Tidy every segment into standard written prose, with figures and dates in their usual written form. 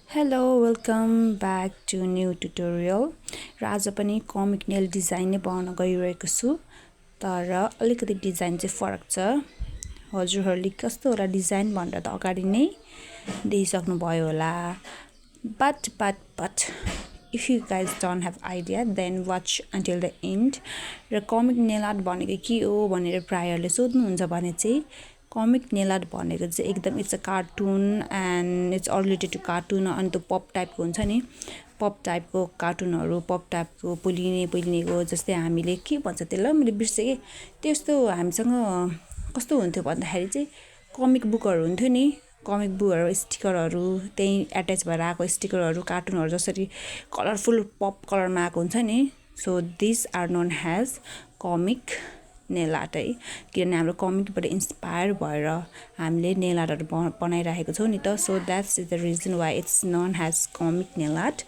Hello, welcome back to new tutorial. र आज पनि कमिक नेल डिजाइन नै बनाउन गइरहेको छु तर अलिकति डिजाइन चाहिँ फरक छ हजुरहरूले कस्तो होला डिजाइन भनेर त अगाडि नै देखिसक्नु भयो होला but if you guys don't have idea then watch until the end र कमिक नेल आर्ट भनेको के हो भनेर प्रायःले सोध्नुहुन्छ भने चाहिँ कमिक नेल आर्ट भनेको चाहिँ एकदम it's a cartoon and it's related to cartoon अनि त्यो पप टाइपको हुन्छ नि पप टाइपको कार्टुनहरू पप टाइपको पोलिनेको जस्तै हामीले के भन्छ त्यसलाई मैले बिर्सेँ त्यस्तो हामीसँग कस्तो हुन्थ्यो भन्दाखेरि चाहिँ कमिक बुकहरू हुन्थ्यो नि कमिक बुकहरू स्टिकरहरू त्यही एट्याच भएर आएको स्टिकरहरू कार्टुनहरू जसरी कलरफुल पप कलरमा आएको हुन्छ नि so this are known as comic nail art है किनभने हाम्रो कमिकबाट इन्सपायर भएर हामीले नेल आर्टहरू बनाइरहेको छौँ नि त so that's is the reason why it's known as comic nail art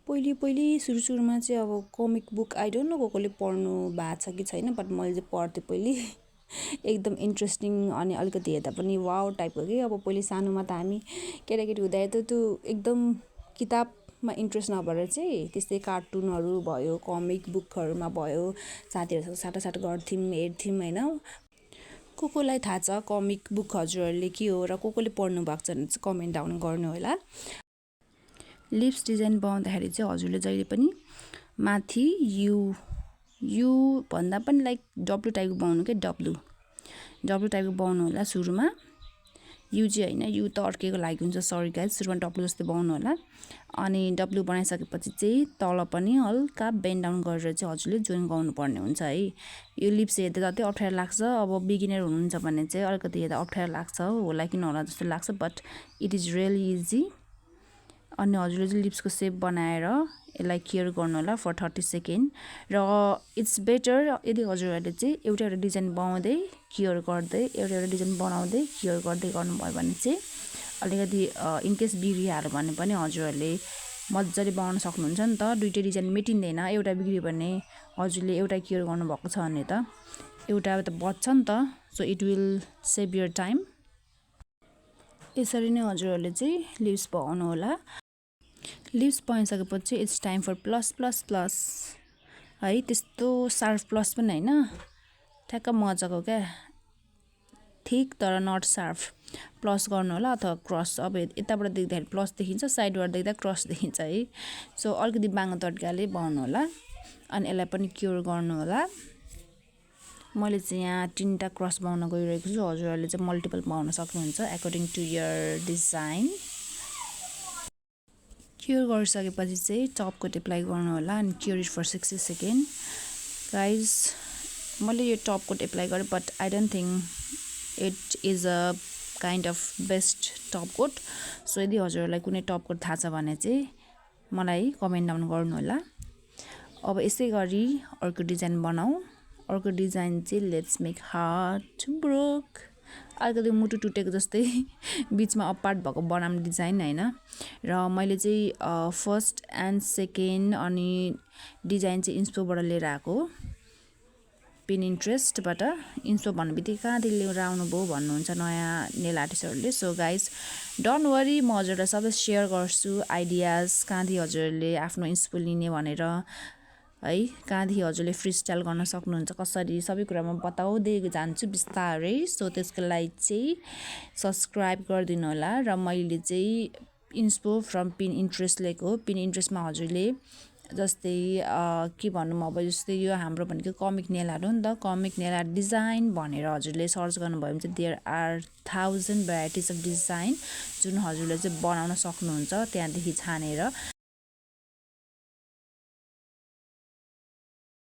पहिले सुरुमा चाहिँ अब comic book I don't know कसले पढ्नु भएको छ कि छैन बट मैले चाहिँ पढ्थेँ पहिले एकदम इन्ट्रेस्टिङ अनि अलिकति हेर्दा पनि वाउ टाइपको कि अब पहिले सानोमा त हामी केटाकेटी हुँदा त त्यो एकदम किताबमा इन्ट्रेस्ट नभएर चाहिँ त्यस्तै कार्टुनहरू भयो कमिक बुकहरूमा भयो साथीहरूसँग साटासाट गर्थ्यौँ हेर्थ्यौँ होइन कोलाई थाहा छ कमिक बुक हजुरहरूले के हो र कोले पढ्नु भएको छ भने चाहिँ कमेन्ट डाउन गर्नु होला लिप्स डिजाइन बनाउँदाखेरि चाहिँ हजुरले जहिले पनि माथि यु भन्दा पनि लाइक डब्लु टाइपको बनाउनु के डब्लु टाइपको बनाउनु होला सुरुमा यु चाहिँ होइन यु त अर्केको लागि हुन्छ सरी गाइज सुरुमा डब्लु जस्तै बनाउनु होला अनि डब्लु बनाइसकेपछि चाहिँ तल पनि हल्का बेन्ड डाउन गरेर चाहिँ हजुरले जोइन गर्नुपर्ने हुन्छ है यो लिप्स हेर्दा जति अप्ठ्यारो लाग्छ अब बिगिनर हुनुहुन्छ भने चाहिँ अलिकति हेर्दा अप्ठ्यारो लाग्छ होला कि नहोला जस्तो लाग्छ but it is really easy अनि हजुरले चाहिँ लिप्सको सेप बनाएर यसलाई केयर गर्नु होला फर 30 सेकेन्ड र इट्स बेटर यदि हजुरहरूले चाहिँ एउटा डिजाइन बनाउँदै केयर गर्दै एउटा डिजाइन बनाउँदै केयर गर्दै गर्नुभयो भने चाहिँ अलिकति इनकेस बिग्रिहाल्यो भने पनि हजुरहरूले मजाले बनाउन सक्नुहुन्छ नि त दुईटै डिजाइन मेटिँदैन एउटा बिग्रियो भने हजुरले एउटा केयर गर्नुभएको छ भने त एउटा त बच्छ नि त so it will save your time यसरी नै हजुरहरूले चाहिँ लिप्स बनाउनु होला लिप्स बनाइसकेपछि इट्स टाइम फर प्लस है त्यस्तो सार्प प्लस पनि होइन ठ्याक्क मजाको क्या ठिक तर नट सार्प प्लस गर्नु होला अथवा क्रस अब यताबाट देख्दाखेरि प्लस देखिन्छ साइडबाट देख्दा क्रस देखिन्छ है सो अलिकति बाङ्गो तड्काले बनाउनु होला अनि यसलाई पनि क्योर गर्नु होला मैले चाहिँ यहाँ 3टा क्रस बनाउन गइरहेको छु हजुरहरूले चाहिँ मल्टिपल बनाउन सक्नुहुन्छ according to your design cure गरिसकेपछि चाहिँ टपकोट एप्लाई गर्नु होला अनि cure it for 60 second guys मैले यो टपकोट एप्लाई गरेँ but I don't think it is a kind of best topcoat so यदि हजुरहरूलाई कुनै टपकोट थाहा छ भने चाहिँ मलाई कमेन्ट डाउन गर्नु होला अब यसै गरी अर्को डिजाइन बनाऊ अर्को डिजाइन चाहिँ लेट्स मेक हार्ट ब्रोक अलिकति मुटु टुटेको जस्तै बिचमा अपार्ट भएको बनाउने डिजाइन होइन र मैले चाहिँ फर्स्ट एन्ड सेकेन्ड अनि डिजाइन चाहिँ इन्स्पोबाट लिएर आएको पिन इन्ट्रेस्टबाट इन्स्पो भन्नु बित्तिकै कहाँदेखि लिएर आउनुभयो भन्नुहुन्छ नयाँ नेल आर्टिस्टहरूले सो गाइज डोन्ट वरी म हजुरलाई सबै सेयर गर्छु आइडियाज कहाँदेखि हजुरहरूले आफ्नो इन्स्पो लिने भनेर है कहाँदेखि हजुरले फ्री स्टाइल गर्न सक्नुहुन्छ कसरी सबै कुरामा बताउँदै जान्छु बिस्तारै सो त्यसको लागि चाहिँ सब्सक्राइब गरिदिनु होला र मैले चाहिँ इन्स्पो फ्रम पिन इन्ट्रेस्ट लिएको पिन इन्ट्रेस्टमा हजुरले जस्तै के भनौँ अब जस्तै यो हाम्रो भनेको कमिक नेल आर्ट हो नि त कमिक नेल आर्ट डिजाइन भनेर हजुरले सर्च गर्नुभयो भने चाहिँ there are 1000 varieties of design जुन हजुरले चाहिँ बनाउन सक्नुहुन्छ त्यहाँदेखि छानेर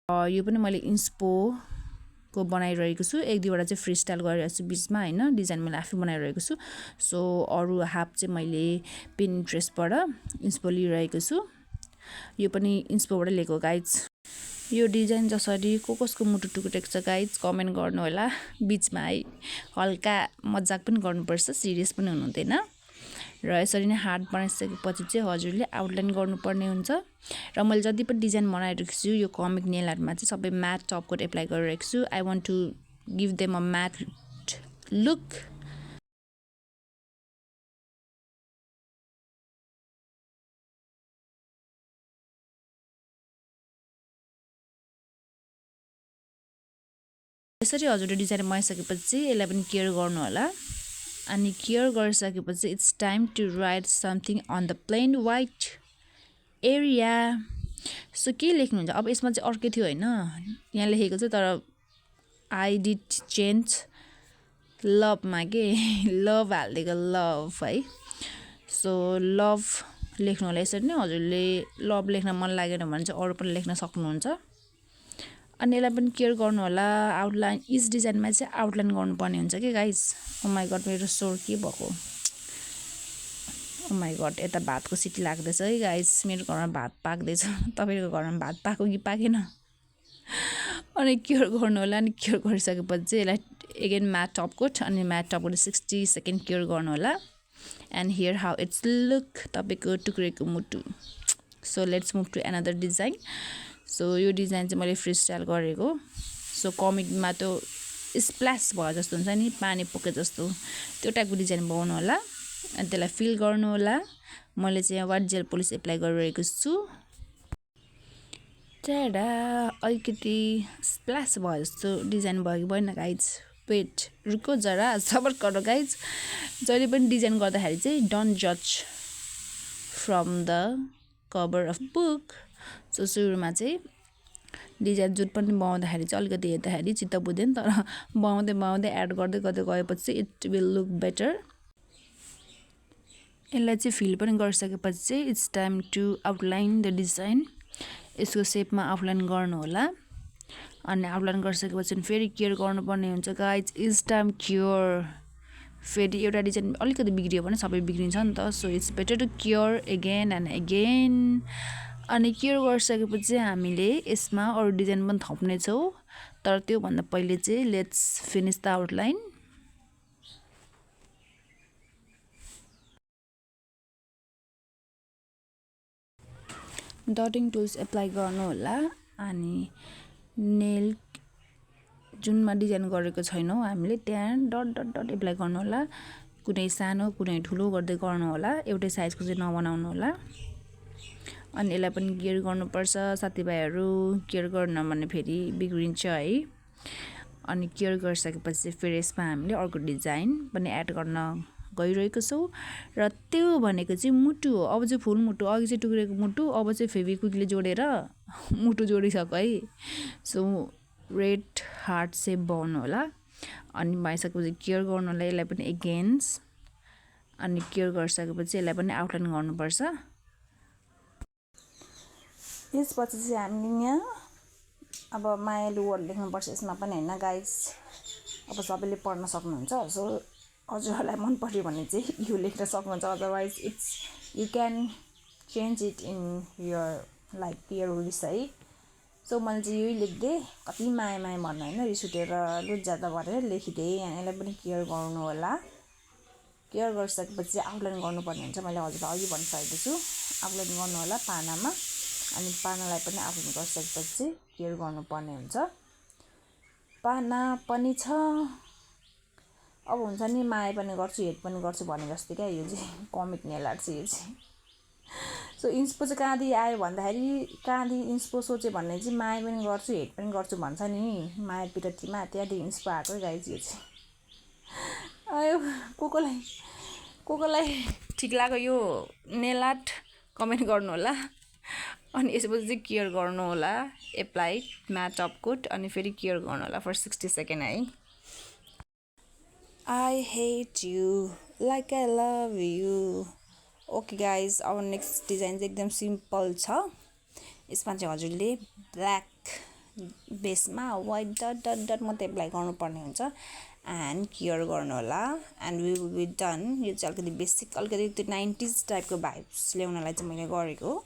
यो पनि मैले इन्स्पोको बनाइरहेको छु एक दुईवटा चाहिँ फ्री स्टाइल गरिरहेको छु बिचमा होइन डिजाइन मैले आफै बनाइरहेको छु सो अरू हाफ चाहिँ मैले पिन इन्ट्रेस्टबाट इन्स्पो लिइरहेको छु यो पनि इन्स्पोबाट लिएको गाइज यो डिजाइन जसरी कसको मुटु टुटेको छ गाइज कमेन्ट गर्नु होला बिचमा है हल्का मजाक पनि गर्नुपर्छ सिरियस पनि हुनु हुँदैन र यसरी नै हार्ट बनाइसकेपछि चाहिँ हजुरले आउटलाइन गर्नुपर्ने हुन्छ र मैले जति पनि डिजाइन बनाइरहेको छु यो कमिक नेल आर्टमा चाहिँ सबै म्याट टपकोट एप्लाई गरिरहेको छु I want to give them a matte look यसरी हजुरले डिजाइन बनाइसकेपछि यसलाई पनि केयर गर्नु होला अनि केयर गरिसकेपछि it's time to write something on the plain white area so के लेख्नुहुन्छ अब यसमा चाहिँ अर्कै थियो हैन यहाँ लेखेको छ तर आई डिड चेन्ज लभमा के लभ हाल्दिएको लभ है सो लभ लेख्नु होला यसरी नै हजुरले लभ लेख्न मन लागेन भने चाहिँ अरू पनि लेख्न सक्नुहुन्छ अनि यसलाई पनि केयर गर्नु होला आउटलाइन इच डिजाइनमा चाहिँ आउटलाइन गर्नुपर्ने हुन्छ कि गाइज ओ माई गड मेरो स्वर के भएको ओ माई गड यता भातको सिटी लाग्दैछ है गाइज मेरो घरमा भात पाक्दैछ तपाईँको घरमा भात पाको कि पाकेन अनि केयर गर्नु होला अनि केयर गरिसकेपछि चाहिँ यसलाई एगेन म्याट टपकोट अनि म्याट टपकोट 60 सेकेन्ड केयर गर्नु होला and here how it's look तपाईँको टुक्रेको मुटु so let's move to another design so यो डिजाइन चाहिँ मैले फ्री स्टाइल गरेको सो कमिकमा त स्प्ल्यास भयो जस्तो हुन्छ नि पानी पोके जस्तो त्यो टाइपको डिजाइन बनाउनु होला अनि त्यसलाई फिल गर्नु होला मैले चाहिँ यहाँ वाइट जेल पोलिस एप्लाई गरिरहेको छु टाडा अलिकति स्प्ल्यास भयो जस्तो डिजाइन भयो कि भएन गाइज वेट रुको जरा सबर गर गाइज जहिले पनि डिजाइन गर्दाखेरि चाहिँ डोन्ट जज from the cover of book so सुरुमा चाहिँ डिजाइन जुन पनि बनाउँदाखेरि चाहिँ अलिकति हेर्दाखेरि चित्त बुझ्दैन तर बनाउँदै एड गर्दै गएपछि इट विल लुक बेटर यसलाई चाहिँ फिल पनि गरिसकेपछि चाहिँ it's time to outline the design यसको सेपमा आउटलाइन गर्नु होला अनि आउटलाइन गरिसकेपछि फेरि केयर गर्नुपर्ने हुन्छ गाइज इट्स टाइम क्योर फेरि एउटा डिजाइन अलिकति बिग्रियो भने सबै बिग्रिन्छ नि त so it's better to cure again and again अनि केयर गरिसकेपछि चाहिँ हामीले यसमा अरू डिजाइन पनि थप्नेछौँ तर त्योभन्दा पहिले चाहिँ let's finish the outline dotting tools apply गर्नु होला अनि नेल जुनमा डिजाइन गरेको छैनौँ हामीले त्यहाँ डट डट डट एप्लाई गर्नु होला कुनै सानो कुनै ठुलो गर्दै गर्नु होला एउटै साइजको चाहिँ नबनाउनु होला अनि यसलाई पनि केयर गर्नुपर्छ साथीभाइहरू केयर गर्न भने फेरि बिग्रिन्छ है अनि केयर गरिसकेपछि फेरि यसमा हामीले अर्को डिजाइन पनि एड गर्न गइरहेको छौँ र त्यो भनेको चाहिँ मुटु हो अब चाहिँ फुल मुटु अघि चाहिँ टुक्रेको मुटु अब चाहिँ फेभिक्विकले जोडेर मुटु जोडिसक्यो है सो रेड हार्ट सेप बनाउनु होला अनि भइसकेपछि केयर गर्नु होला यसलाई पनि एगेन्स्ट अनि केयर गरिसकेपछि यसलाई पनि आउटलाइन गर्नुपर्छ यसपछि चाहिँ हामीले यहाँ अब मायालु वर्ड लेख्नुपर्छ यसमा पनि होइन गाइज अब सबैले पढ्न सक्नुहुन्छ सो हजुरहरूलाई मन पर्यो भने चाहिँ यो लेख्न सक्नुहुन्छ otherwise it's you can change it in your like your wish है सो मैले चाहिँ यही लेख्दै कति माया माया भन्नु होइन रिस उठेर लुट जाँदा भनेर लेखिदिएँ यसलाई पनि केयर गर्नु होला केयर गरिसकेपछि आउटलाइन गर्नुपर्ने हुन्छ मैले हजुरलाई अघि भनिसकेको छु आउटलाइन गर्नु होला पानामा अनि पानालाई पनि आउटलाइन गरिसकेपछि केयर गर्नुपर्ने हुन्छ पाना पनि छ अब हुन्छ नि माया पनि गर्छु हेट पनि गर्छु भने जस्तो क्या यो चाहिँ कमिक नेल आर्ट चाहिँ यो चाहिँ सो इन्सपो चाहिँ कहाँदेखि आयो भन्दाखेरि कहाँदेखि इन्सपो सोचेँ भन्ने चाहिँ माया पनि गर्छु हेट पनि गर्छु भन्छ नि माया पिरतीमा त्यहाँदेखि इन्सपो आएको गाइज यो चाहिँ आयो को ठिक लाग्यो यो नेल आर्ट कमेन्ट गर्नु होला अनि यसपछि चाहिँ केयर गर्नु होला एप्लाई म्याट टपकोट अनि फेरि केयर गर्नु होला फर 60 सेकेन्ड है I hate you like I love you okay guys अब नेक्स्ट डिजाइन चाहिँ एकदम सिम्पल छ यसमा चाहिँ हजुरले ब्ल्याक बेसमा वाइट डट डट डट मात्रै एप्लाई गर्नुपर्ने हुन्छ एन्ड केयर गर्नु होला and we will be done यो चाहिँ अलिकति बेसिक अलिकति त्यो 90s टाइपको भाइब्स ल्याउनलाई चाहिँ मैले गरेको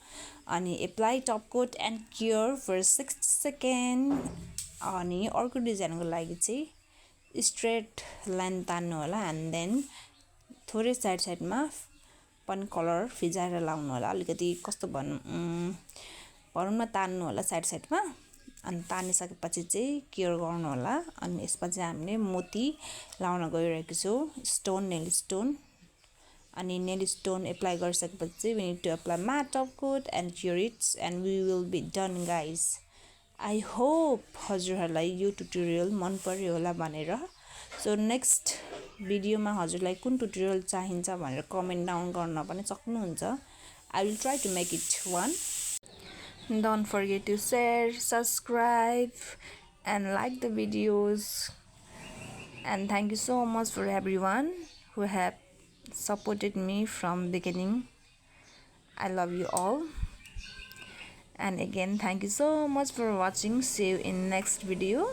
अनि apply topcoat and care for 60 second अनि अर्को डिजाइनको लागि चाहिँ स्ट्रेट लाइन तान्नु होला एन्ड देन थोरै साइडमा पनि कलर फिजाएर लाउनु होला अलिकति कस्तो भनौँ न तान्नु होला साइडमा अनि तानिसकेपछि चाहिँ केयर गर्नु होला अनि यसमा चाहिँ हामीले मोती लाउन गइरहेको छौँ स्टोन नेल स्टोन अनि नेल स्टोन एप्लाई गरिसकेपछि we need to apply matte topcoat and cure it and we will be done guys I hope हजुरहरूलाई यो ट्युटोरियल मन पर्यो होला भनेर। सो नेक्स्ट भिडियोमा हजुरलाई कुन ट्युटोरियल चाहिन्छ भनेर कमेन्ट डाउन गर्न पनि सक्नुहुन्छ। I will try to make it one. Don't forget to share, subscribe and like the videos, and thank you so much for everyone who have supported me from beginning. I love you all, and again thank you so much for watching. See you in next video.